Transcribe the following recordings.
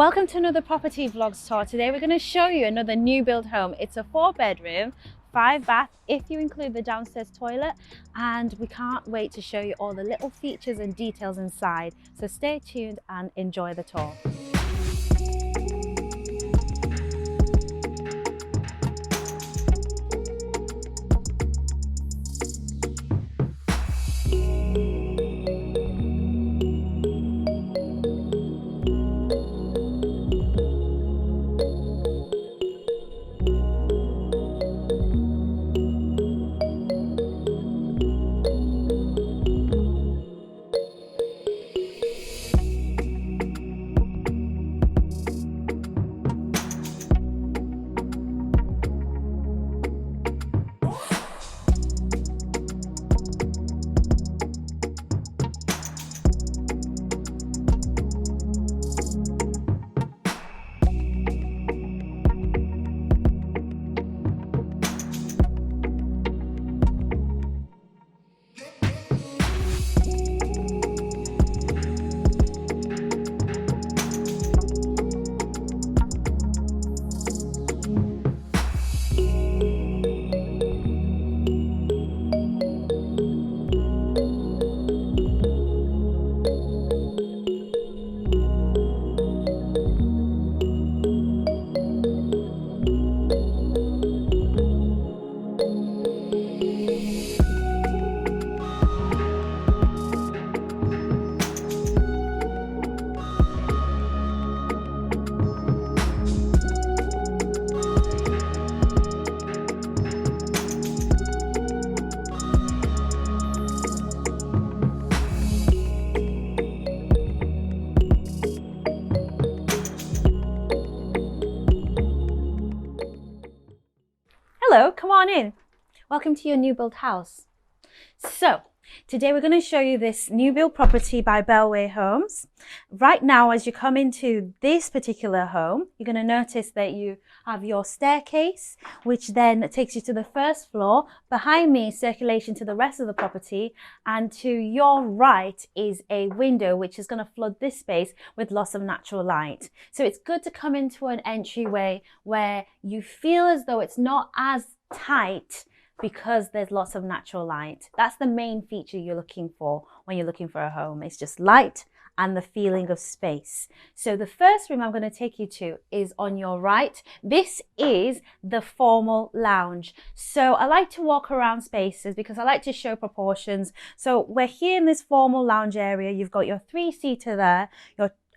Welcome to another property vlogs tour. Today we're going to show you another new build home. It's a 4-bedroom, 5-bath if you include the downstairs toilet, and we can't wait to show you all the little features and details inside. So stay tuned and enjoy the tour. Hello, come on in. Welcome to your new build house. So today we're going to show you this new build property by Bellway Homes. Right now, as you come into this particular home, you're going to notice that you have your staircase, which then takes you to the first floor. Behind me is circulation to the rest of the property, and to your right is a window which is going to flood this space with lots of natural light. So it's good to come into an entryway where you feel as though it's not as tight because there's lots of natural light. That's the main feature you're looking for when you're looking for a home. It's just light and the feeling of space. So the first room I'm going to take you to is on your right. This is the formal lounge. So I like to walk around spaces because I like to show proportions. So we're here in this formal lounge area. You've got your 3-seater there,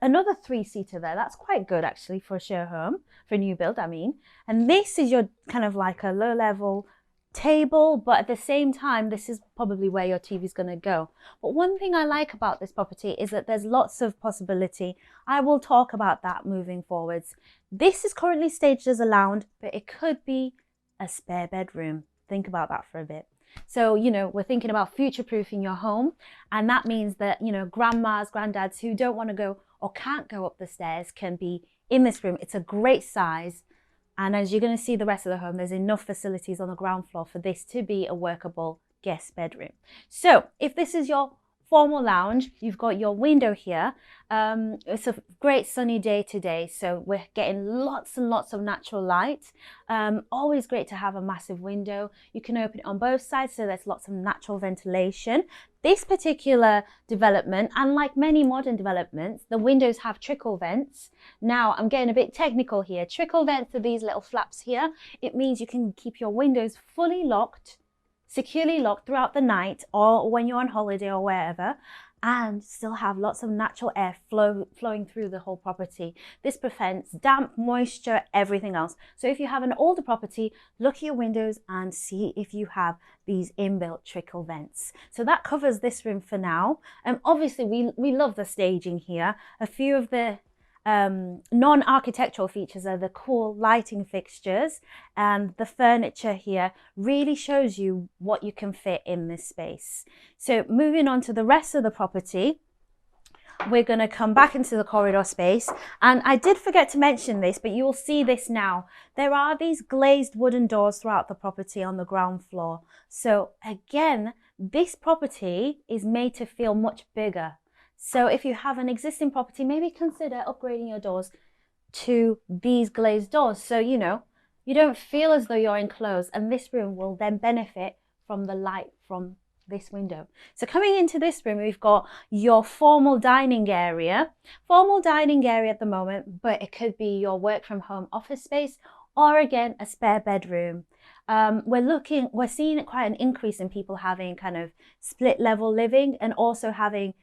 another 3-seater there. That's quite good actually for a share home, for a new build I mean. And this is your kind of like a low level table, but at the same time this is probably where your TV is going to go. But one thing I like about this property is that there's lots of possibility. I will talk about that moving forwards. This is currently staged as a lounge, but it could be a spare bedroom. Think about that for a bit. So, you know, we're thinking about future-proofing your home, and that means that, you know, grandmas, granddads who don't want to go or can't go up the stairs can be in this room. It's a great size. And as you're going to see the rest of the home, there's enough facilities on the ground floor for this to be a workable guest bedroom. So if this is your formal lounge, you've got your window here. It's a great sunny day today, so we're getting lots and lots of natural light. Always great to have a massive window. You can open it on both sides, so there's lots of natural ventilation. This particular development, unlike many modern developments, the windows have trickle vents. Now, I'm getting a bit technical here. Trickle vents are these little flaps here. It means you can keep your windows fully locked, securely locked throughout the night or when you're on holiday or wherever, and still have lots of natural air flowing through the whole property. This prevents damp, moisture, everything else. So if you have an older property, look at your windows and see if you have these inbuilt trickle vents. So that covers this room for now. Obviously we love the staging here. A few of the non-architectural features are the cool lighting fixtures, and the furniture here really shows you what you can fit in this space. So moving on to the rest of the property, we're going to come back into the corridor space, and I did forget to mention this, but you will see this now. There are these glazed wooden doors throughout the property on the ground floor. So again, this property is made to feel much bigger. So if you have an existing property, maybe consider upgrading your doors to these glazed doors. So, you know, you don't feel as though you're enclosed, and this room will then benefit from the light from this window. So coming into this room, we've got your formal dining area. Formal dining area at the moment, but it could be your work from home office space, or again, a spare bedroom. We're seeing quite an increase in people having kind of split level living, and also having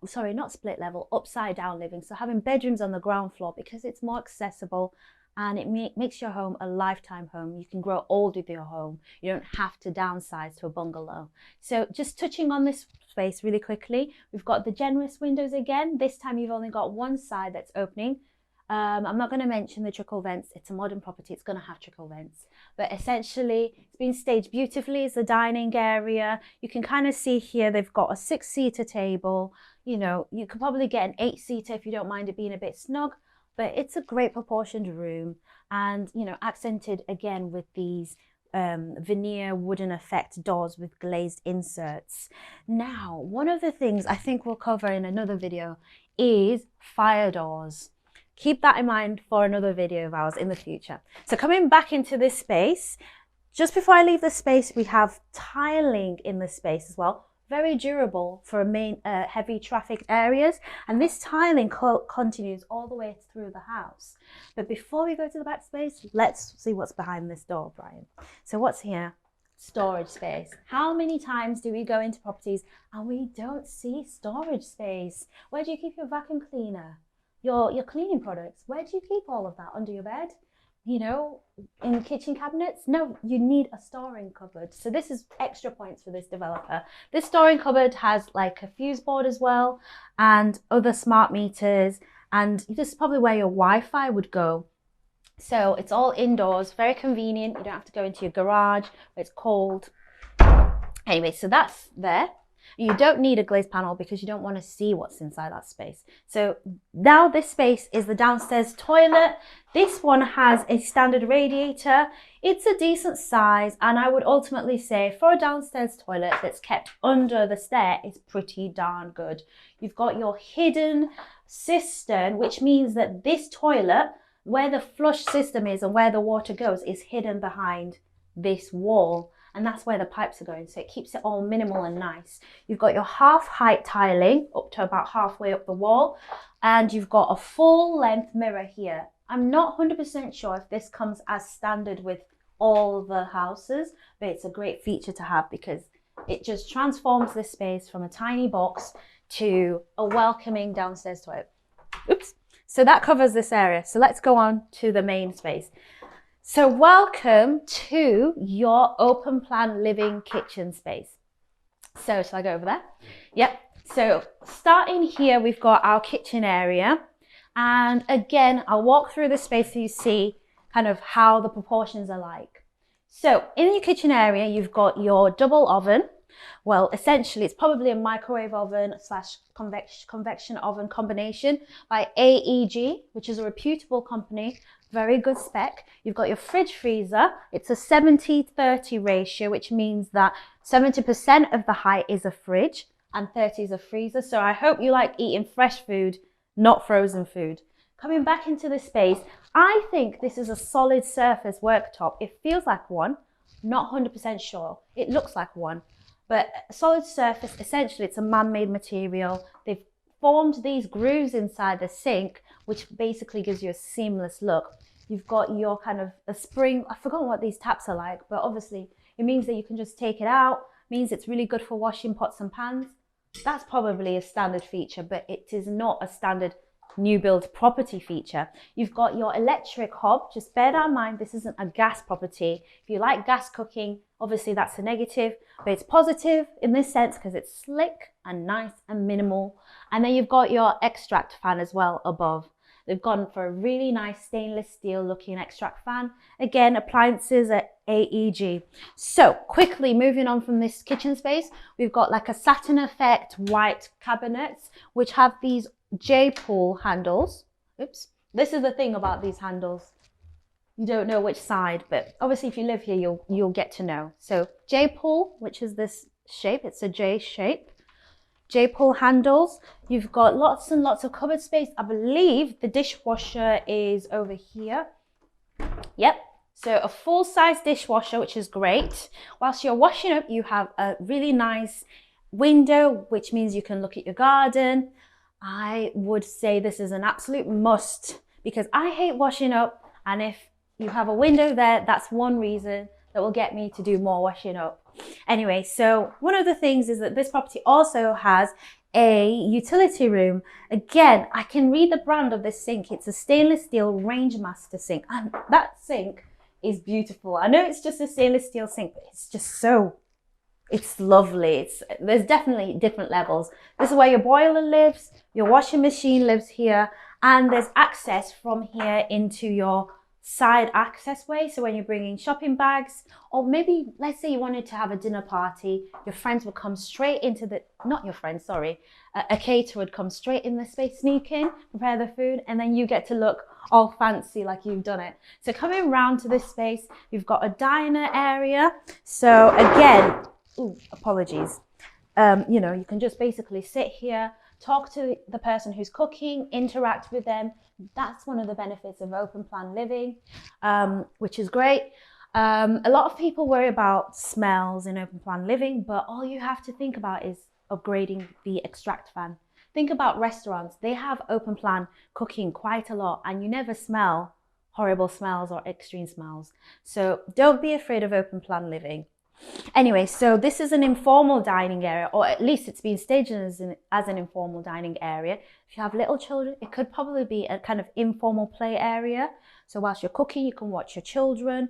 sorry, not split level, upside down living. So having bedrooms on the ground floor, because it's more accessible and it makes your home a lifetime home. You can grow old with your home. You don't have to downsize to a bungalow. So just touching on this space really quickly, we've got the generous windows again. This time you've only got one side that's opening. I'm not going to mention the trickle vents. It's a modern property. It's going to have trickle vents. But essentially, it's been staged beautifully as the dining area. You can kind of see here they've got a 6-seater table. You know, you could probably get an 8-seater if you don't mind it being a bit snug. But it's a great proportioned room, and, you know, accented again with these veneer wooden effect doors with glazed inserts. Now, one of the things I think we'll cover in another video is fire doors. Keep that in mind for another video of ours in the future. So coming back into this space, just before I leave the space, we have tiling in the space as well. Very durable for main heavy traffic areas, and this tiling continues all the way through the house. But before we go to the back space, let's see what's behind this door, Brian. So what's here? Storage space. How many times do we go into properties and we don't see storage space? Where do you keep your vacuum cleaner? Your cleaning products? Where do you keep all of that? Under your bed? You know, in kitchen cabinets? No, you need a storing cupboard. So this is extra points for this developer. This storing cupboard has like a fuse board as well, and other smart meters, and this is probably where your Wi-Fi would go. So it's all indoors, very convenient. You don't have to go into your garage where it's cold. Anyway, so that's there. You don't need a glazed panel because you don't want to see what's inside that space. So now this space is the downstairs toilet. This one has a standard radiator. It's a decent size, and I would ultimately say for a downstairs toilet that's kept under the stair, it's pretty darn good. You've got your hidden cistern, which means that this toilet, where the flush system is and where the water goes, is hidden behind this wall. And that's where the pipes are going, so it keeps it all minimal and nice. You've got your half height tiling up to about halfway up the wall, and you've got a full length mirror here. I'm not 100% sure if this comes as standard with all the houses, but it's a great feature to have because it just transforms this space from a tiny box to a welcoming downstairs toilet. Oops. So that covers this area. So let's go on to the main space. So welcome to your open plan living kitchen space. So shall I go over there? Yep. So starting here, we've got our kitchen area. And again, I'll walk through the space so you see kind of how the proportions are like. So in your kitchen area, you've got your double oven. Well, essentially, it's probably a microwave oven / convection oven combination by AEG, which is a reputable company. Very good spec. You've got your fridge freezer. It's a 70-30 ratio, which means that 70% of the height is a fridge and 30 is a freezer. So I hope you like eating fresh food, not frozen food. Coming back into the space, I think this is a solid surface worktop. It feels like one, not 100% sure. It looks like one, but a solid surface, essentially it's a man-made material. They've formed these grooves inside the sink, which basically gives you a seamless look. You've got your kind of a spring, I've forgotten what these taps are like, but obviously it means that you can just take it out, means it's really good for washing pots and pans. That's probably a standard feature, but it is not a standard new build property feature. You've got your electric hob. Just bear that in mind, this isn't a gas property. If you like gas cooking, obviously that's a negative, but it's positive in this sense because it's slick and nice and minimal. And then you've got your extract fan as well above. They've gone for a really nice stainless steel looking extract fan. Again, appliances at AEG. So quickly moving on from this kitchen space, we've got like a satin effect white cabinets, which have these J-pull handles. Oops. This is the thing about these handles. You don't know which side, but obviously if you live here, you'll get to know. So J-pull, which is this shape, it's a J shape. J-pull handles. You've got lots and lots of cupboard space. I believe the dishwasher is over here. Yep. So a full-size dishwasher, which is great. Whilst you're washing up, you have a really nice window, which means you can look at your garden. I would say this is an absolute must because I hate washing up, and if you have a window there, that's one reason that will get me to do more washing up. Anyway, so one of the things is that this property also has a utility room. Again, I can read the brand of this sink. It's a stainless steel Rangemaster sink, and that sink is beautiful. I know it's just a stainless steel sink, but it's just it's lovely. There's definitely different levels. This is where your boiler lives, your washing machine lives here, and there's access from here into your side access way. So when you're bringing shopping bags, or maybe let's say you wanted to have a dinner party, your friends would come straight into the, not your friends, sorry, a caterer would come straight in the space, sneak in, prepare the food, and then you get to look all fancy like you've done it. So coming round to this space, we've got a diner area. So again, apologies. You know, you can just basically sit here, talk to the person who's cooking, interact with them. That's one of the benefits of open plan living, which is great. A lot of people worry about smells in open plan living, but all you have to think about is upgrading the extract fan. Think about restaurants. They have open plan cooking quite a lot, and you never smell horrible smells or extreme smells. So don't be afraid of open plan living. Anyway, so this is an informal dining area, or at least it's been staged as an informal dining area. If you have little children, it could probably be a kind of informal play area. So whilst you're cooking, you can watch your children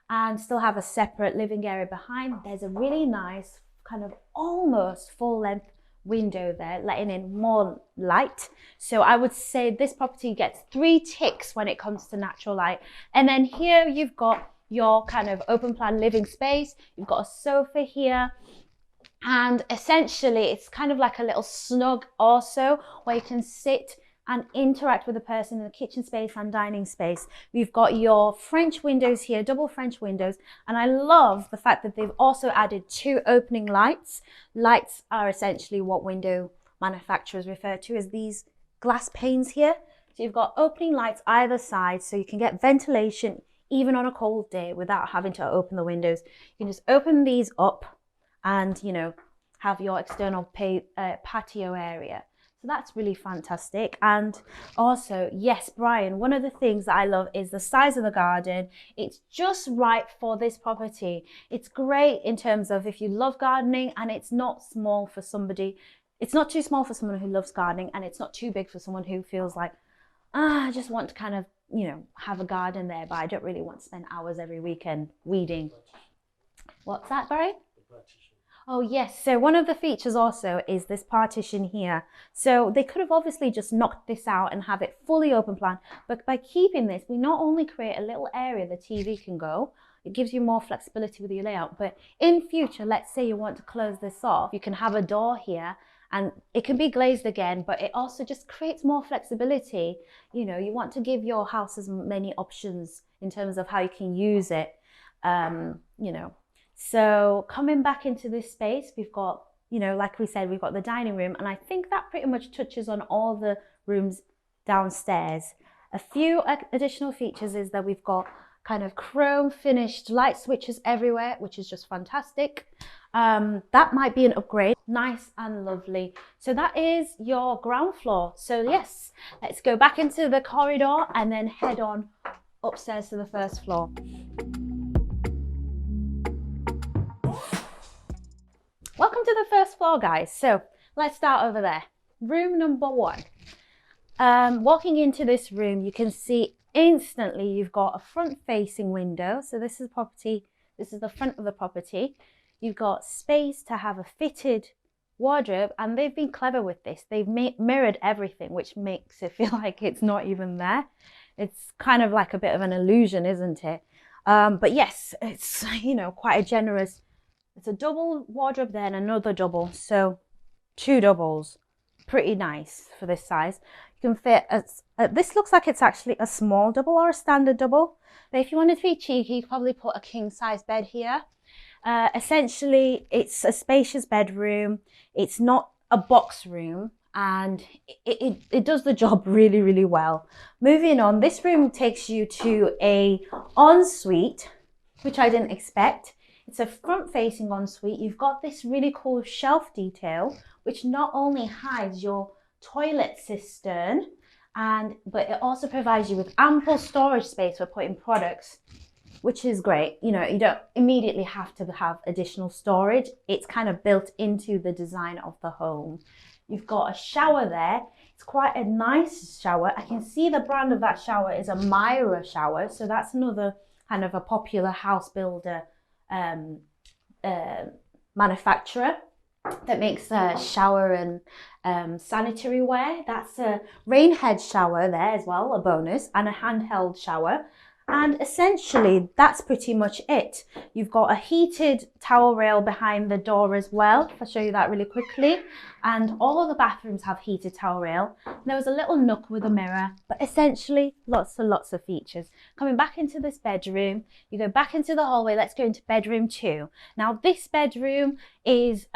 and still have a separate living area behind. There's a really nice kind of almost full length window there, letting in more light. So I would say this property gets 3 ticks when it comes to natural light. And then here you've got your kind of open plan living space. You've got a sofa here, and essentially it's kind of like a little snug also where you can sit and interact with the person in the kitchen space and dining space. We've got your French windows here, double French windows, and I love the fact that they've also added 2 opening lights. Lights are essentially what window manufacturers refer to as these glass panes here. So you've got opening lights either side, so you can get ventilation even on a cold day without having to open the windows. You can just open these up and, you know, have your external patio area. So that's really fantastic. And also, yes, Brian, one of the things that I love is the size of the garden. It's just right for this property. It's great in terms of if you love gardening, and it's not small for somebody. It's not too small for someone who loves gardening, and it's not too big for someone who feels like, I just want to kind of, you know, have a garden there, but I don't really want to spend hours every weekend weeding. What's that, Barry? Oh yes, so one of the features also is this partition here. So they could have obviously just knocked this out and have it fully open plan, but by keeping this, we not only create a little area the TV can go, it gives you more flexibility with your layout, but in future, let's say you want to close this off, you can have a door here, and it can be glazed again, but it also just creates more flexibility. You know, you want to give your house as many options in terms of how you can use it, you know. So coming back into this space, we've got, you know, like we said, we've got the dining room, and I think that pretty much touches on all the rooms downstairs. A few additional features is that we've got kind of chrome finished light switches everywhere, which is just fantastic. That might be an upgrade. Nice and lovely. So that is your ground floor. So yes, let's go back into the corridor and then head on upstairs to the first floor. Welcome to the first floor, guys. So let's start over there. Room number 1. Walking into this room, you can see instantly you've got a front facing window. So this is property, this is the front of the property. You've got space to have a fitted wardrobe, and they've been clever with this. They've mirrored everything, which makes it feel like it's not even there. It's kind of like a bit of an illusion, isn't it? But yes, it's, you know, quite a generous, it's a double wardrobe there and another double. So 2 doubles, pretty nice for this size. You can fit, this looks like it's actually a small double or a standard double. But if you wanted to be cheeky, you could probably put a king size bed here. Essentially, it's a spacious bedroom. It's not a box room, and it does the job really, really well. Moving on, this room takes you to a ensuite, which I didn't expect. It's a front-facing ensuite. You've got this really cool shelf detail, which not only hides your toilet cistern, but it also provides you with ample storage space for putting products, which is great. You know, you don't immediately have to have additional storage. It's kind of built into the design of the home. You've got a shower there. It's quite a nice shower. I can see the brand of that shower is a Myra shower. So that's another kind of a popular house builder manufacturer that makes shower and sanitary ware. That's a rain head shower there as well, a bonus, and a handheld shower. And essentially, that's pretty much it. You've got a heated towel rail behind the door as well. I'll show you that really quickly. And all of the bathrooms have heated towel rail. And there was a little nook with a mirror, but essentially lots and lots of features. Coming back into this bedroom, you go back into the hallway. Let's go into bedroom 2. Now, this bedroom is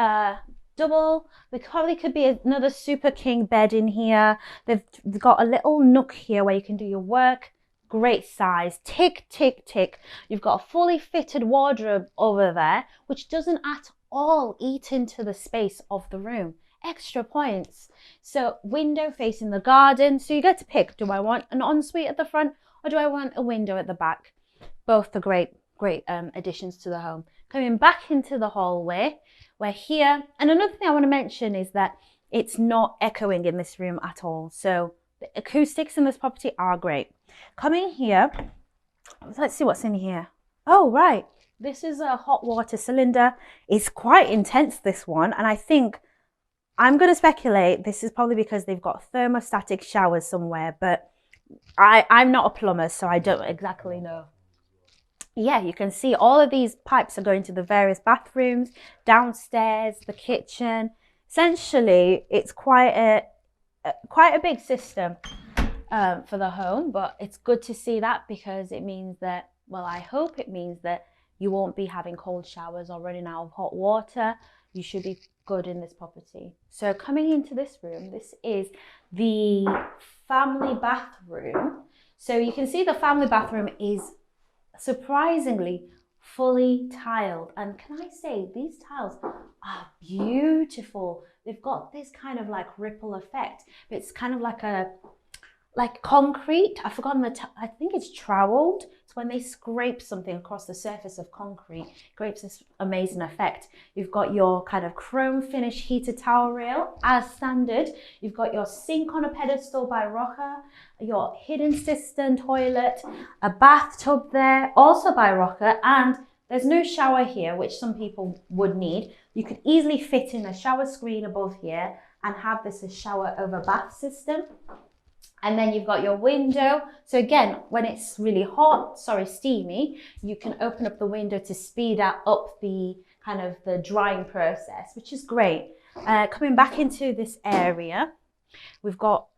double. There probably could be another super king bed in here. They've got a little nook here where you can do your work. Great size, tick, tick, tick. You've got a fully fitted wardrobe over there, which doesn't at all eat into the space of the room. Extra points. So window facing the garden. So you get to pick, do I want an ensuite at the front or do I want a window at the back? Both are great additions to the home. Coming back into the hallway, we're here. And another thing I want to mention is that it's not echoing in this room at all. So the acoustics in this property are great. Coming here, let's see what's in here. Oh, right. This is a hot water cylinder. It's quite intense, this one. And I think, I'm going to speculate, this is probably because they've got thermostatic showers somewhere. But I'm not a plumber, so I don't exactly know. Yeah, you can see all of these pipes are going to the various bathrooms, downstairs, the kitchen. Essentially, it's quite a big system for the home, but it's good to see that because it means that, well, I hope it means that you won't be having cold showers or running out of hot water. You should be good in this property. So coming into this room, this is the family bathroom. So you can see the family bathroom is surprisingly fully tiled. And can I say, these tiles are beautiful. They've got this kind of like ripple effect. It's kind of like concrete. I've forgotten I think it's troweled. It's when they scrape something across the surface of concrete. It creates this amazing effect. You've got your kind of chrome finish heated towel rail as standard. You've got your sink on a pedestal by Rocker, your hidden cistern toilet, a bathtub there, also by Rocker, and there's no shower here, which some people would need. You could easily fit in a shower screen above here and have this as shower over bath system. And then you've got your window. So again, when it's really steamy, you can open up the window to speed up the kind of the drying process, which is great. Coming back into this area, we've got,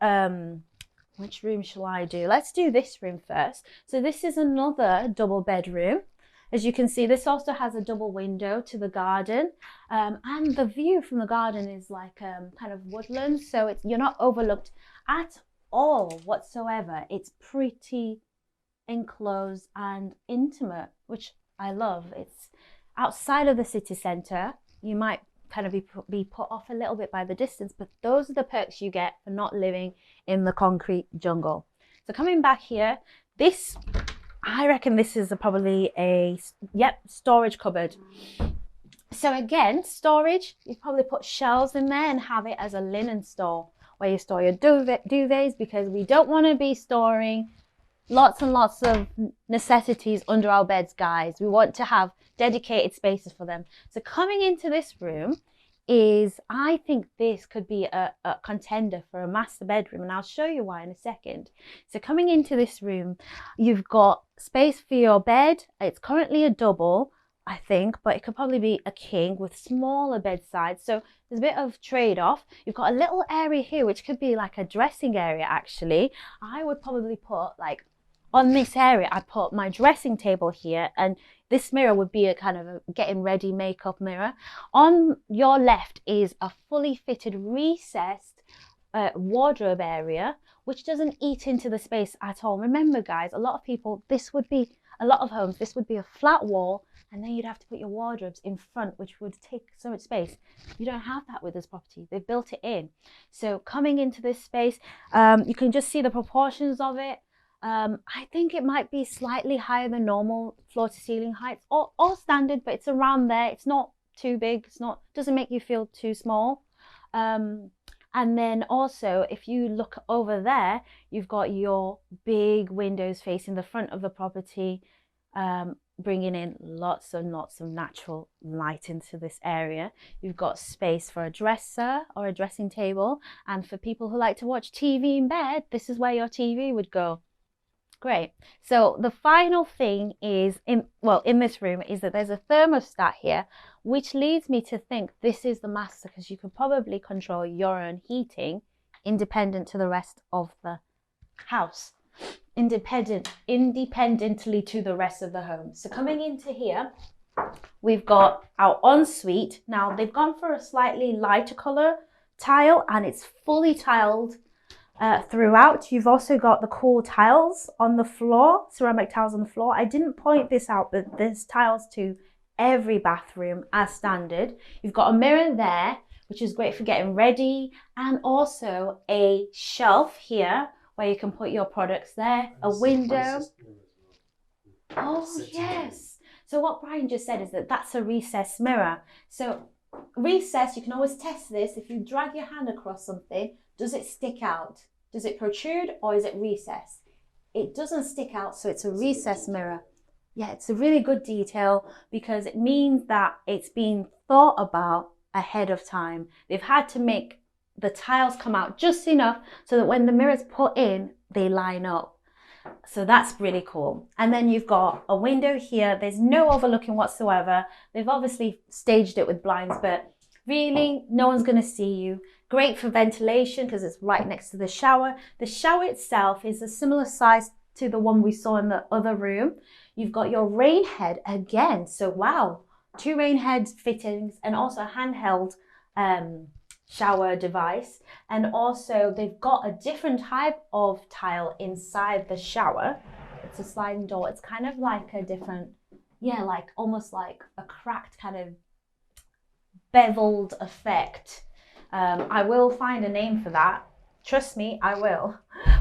which room shall I do? Let's do this room first. So this is another double bedroom. As you can see, this also has a double window to the garden, and the view from the garden is like kind of woodland, so you're not overlooked at all whatsoever. It's pretty enclosed and intimate, which I love. It's outside of the city centre. You might kind of be put off a little bit by the distance, but those are the perks you get for not living in the concrete jungle. So coming back here, I reckon this is probably a storage cupboard. So again, storage, you probably put shelves in there and have it as a linen store where you store your duvets, because we don't want to be storing lots and lots of necessities under our beds, guys. We want to have dedicated spaces for them. So coming into this room I think this could be a contender for a master bedroom, and I'll show you why in a second. So coming into this room, you've got space for your bed. It's currently a double, I think, but it could probably be a king with smaller bed sides. So there's a bit of trade-off. You've got a little area here, which could be like a dressing area, actually. I would probably put on this area, I put my dressing table here, and this mirror would be a kind of a getting ready makeup mirror. On your left is a fully fitted recessed wardrobe area, which doesn't eat into the space at all. Remember guys, a lot of people, a lot of homes, this would be a flat wall, and then you'd have to put your wardrobes in front, which would take so much space. You don't have that with this property. They've built it in. So coming into this space, you can just see the proportions of it. I think it might be slightly higher than normal floor to ceiling heights, or standard, but it's around there. It's not too big. Doesn't make you feel too small. And then also, if you look over there, you've got your big windows facing the front of the property, bringing in lots and lots of natural light into this area. You've got space for a dresser or a dressing table. And for people who like to watch TV in bed, this is where your TV would go. Great. So the final thing is, in this room, is that there's a thermostat here, which leads me to think this is the master, because you can probably control your own heating independent to the rest of the house, independently to the rest of the home. So coming into here, we've got our ensuite. Now they've gone for a slightly lighter color tile, and it's fully tiled throughout. You've also got the cool tiles on the floor, ceramic tiles on the floor. I didn't point this out, but there's tiles to every bathroom as standard. You've got a mirror there, which is great for getting ready, and also a shelf here where you can put your products there, a window. Oh yes. So what Brian just said is that that's a recessed mirror. So recess, you can always test this. If you drag your hand across something, does it stick out? Does it protrude, or is it recessed? It doesn't stick out, so it's a recessed mirror. Yeah, it's a really good detail, because it means that it's been thought about ahead of time. They've had to make the tiles come out just enough so that when the mirror's put in, they line up. So that's really cool. And then you've got a window here. There's no overlooking whatsoever. They've obviously staged it with blinds, but really no one's going to see you. Great for ventilation because it's right next to the shower. The shower itself is a similar size to the one we saw in the other room. You've got your rain head again. So wow, 2 rain head fittings, and also a handheld shower device. And also they've got a different type of tile inside the shower. It's a sliding door. It's kind of like a different, yeah, like almost like a cracked kind of beveled effect. I will find a name for that. Trust me, I will.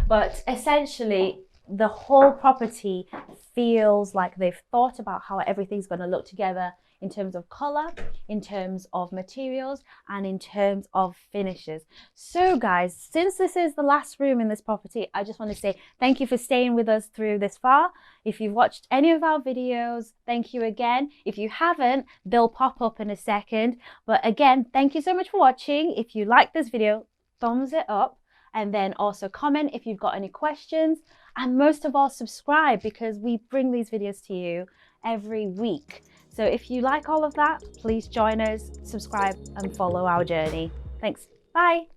But essentially, the whole property feels like they've thought about how everything's going to look together in terms of color, in terms of materials, and in terms of finishes. So guys, since this is the last room in this property, I just want to say thank you for staying with us through this far. If you've watched any of our videos, thank you again. If you haven't, they'll pop up in a second. But again, thank you so much for watching. If you like this video, thumbs it up, and then also comment if you've got any questions, and most of all, subscribe, because we bring these videos to you every week. So if you like all of that, please join us, subscribe, and follow our journey. Thanks. Bye.